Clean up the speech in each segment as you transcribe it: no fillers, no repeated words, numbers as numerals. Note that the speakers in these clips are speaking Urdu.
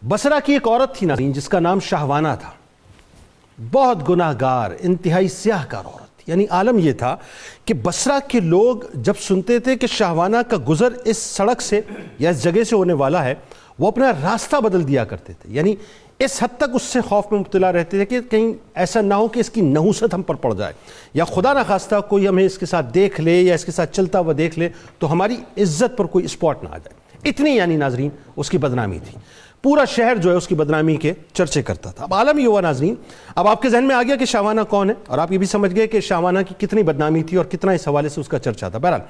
بصرہ کی ایک عورت تھی ناظرین جس کا نام شہوانہ تھا. بہت گناہ گار، انتہائی سیاہ کار عورت تھی. یعنی عالم یہ تھا کہ بصرہ کے لوگ جب سنتے تھے کہ شہوانہ کا گزر اس سڑک سے یا اس جگہ سے ہونے والا ہے، وہ اپنا راستہ بدل دیا کرتے تھے. یعنی اس حد تک اس سے خوف میں مبتلا رہتے تھے کہ کہیں ایسا نہ ہو کہ اس کی نحوست ہم پر پڑ جائے، یا خدا نخواستہ کوئی ہمیں اس کے ساتھ دیکھ لے یا اس کے ساتھ چلتا ہوا دیکھ لے تو ہماری عزت پر کوئی اسپاٹ نہ آ جائے. اتنی یعنی ناظرین اس کی بدنامی تھی. پورا شہر جو ہے اس کی بدنامی کے چرچے کرتا تھا. اب عالم یہ ہوا ناظرین، اب آپ کے ذہن میں آ گیا کہ شہوانہ کون ہے، اور آپ یہ بھی سمجھ گئے کہ شہوانہ کی کتنی بدنامی تھی اور کتنا اس حوالے سے اس کا چرچا تھا. بہرحال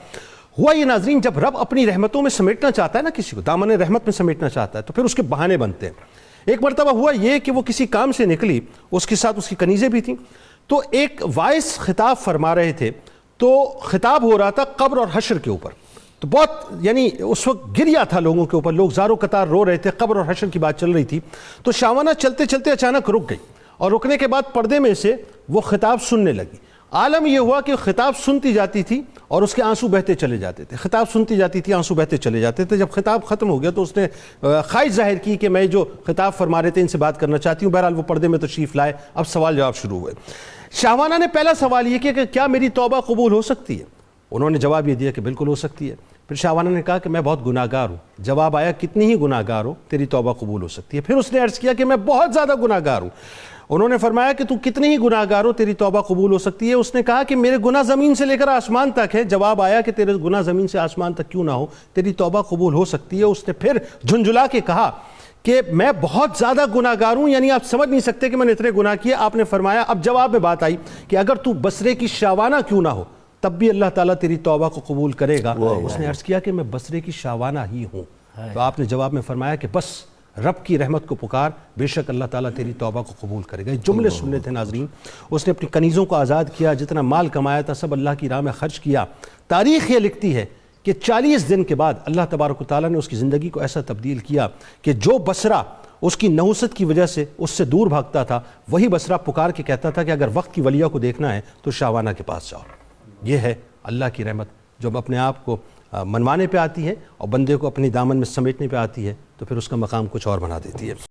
ہوا یہ ناظرین، جب رب اپنی رحمتوں میں سمیٹنا چاہتا ہے نا کسی کو، دامن رحمت میں سمیٹنا چاہتا ہے، تو پھر اس کے بہانے بنتے ہیں. ایک مرتبہ ہوا یہ کہ وہ کسی کام سے نکلی، اس کے ساتھ اس کی کنیزیں بھی تھیں، تو ایک وائس خطاب فرما رہے تھے. تو خطاب ہو رہا تھا قبر اور حشر کے اوپر. تو بہت یعنی اس وقت گریا تھا لوگوں کے اوپر، لوگ زاروں قطار رو رہے تھے، قبر اور حشر کی بات چل رہی تھی. تو شہوانہ چلتے چلتے اچانک رک گئی، اور رکنے کے بعد پردے میں سے وہ خطاب سننے لگی. عالم یہ ہوا کہ خطاب سنتی جاتی تھی اور اس کے آنسو بہتے چلے جاتے تھے. خطاب سنتی جاتی تھی، آنسو بہتے چلے جاتے تھے. جب خطاب ختم ہو گیا تو اس نے خواہش ظاہر کی کہ میں جو خطاب فرما رہے تھے ان سے بات کرنا چاہتی ہوں. بہرحال وہ پردے میں تشریف لائے. اب سوال جواب شروع ہوئے. شہوانہ نے پہلا سوال یہ کیا کہ کیا میری توبہ قبول ہو سکتی ہے؟ انہوں نے جواب یہ دیا کہ بالکل ہو سکتی ہے. پھر شہوانہ نے کہا کہ میں بہت گناہ گار ہوں. جواب آیا کتنی ہی گناہ گار ہو تیری توبہ قبول ہو سکتی ہے. پھر اس نے عرض کیا کہ میں بہت زیادہ گناہ گار ہوں. انہوں نے فرمایا کہ تو کتنی ہی گناہ گار ہو تیری توبہ قبول ہو سکتی ہے. اس نے کہا کہ میرے گناہ زمین سے لے کر آسمان تک ہے. جواب آیا کہ تیرے گناہ زمین سے آسمان تک کیوں نہ ہو، تیری توبہ قبول ہو سکتی ہے. اس نے پھر جھنجھلا کے کہا کہ میں بہت زیادہ گناہ گار ہوں، یعنی آپ سمجھ نہیں سکتے کہ میں نے اتنے گناہ کیے. آپ نے فرمایا، اب جواب میں بات آئی کہ اگر تو بصرے کی شہوانہ کیوں نہ ہو تب بھی اللہ تعالیٰ تیری توبہ کو قبول کرے گا. اس نے عرض کیا کہ میں بصرے کی شہوانہ ہی ہوں. تو آپ نے جواب میں فرمایا کہ بس رب کی رحمت کو پکار، بے شک اللہ تعالیٰ تیری توبہ کو قبول کرے گا. یہ جملے سننے تھے ناظرین. اس نے اپنی کنیزوں کو آزاد کیا، جتنا مال کمایا تھا سب اللہ کی راہ میں خرچ کیا. تاریخ یہ لکھتی ہے کہ 40 دن کے بعد اللہ تبارک و تعالیٰ نے اس کی زندگی کو ایسا تبدیل کیا کہ جو بصرہ اس کی نحوست کی وجہ سے اس سے دور بھاگتا تھا، وہی بصرہ پکار کے کہتا تھا کہ اگر وقت کی ولیہ کو دیکھنا ہے تو شہوانہ کے پاس جاؤ. یہ ہے اللہ کی رحمت جو اپنے آپ کو منوانے پہ آتی ہے اور بندے کو اپنی دامن میں سمیٹنے پہ آتی ہے تو پھر اس کا مقام کچھ اور بنا دیتی ہے.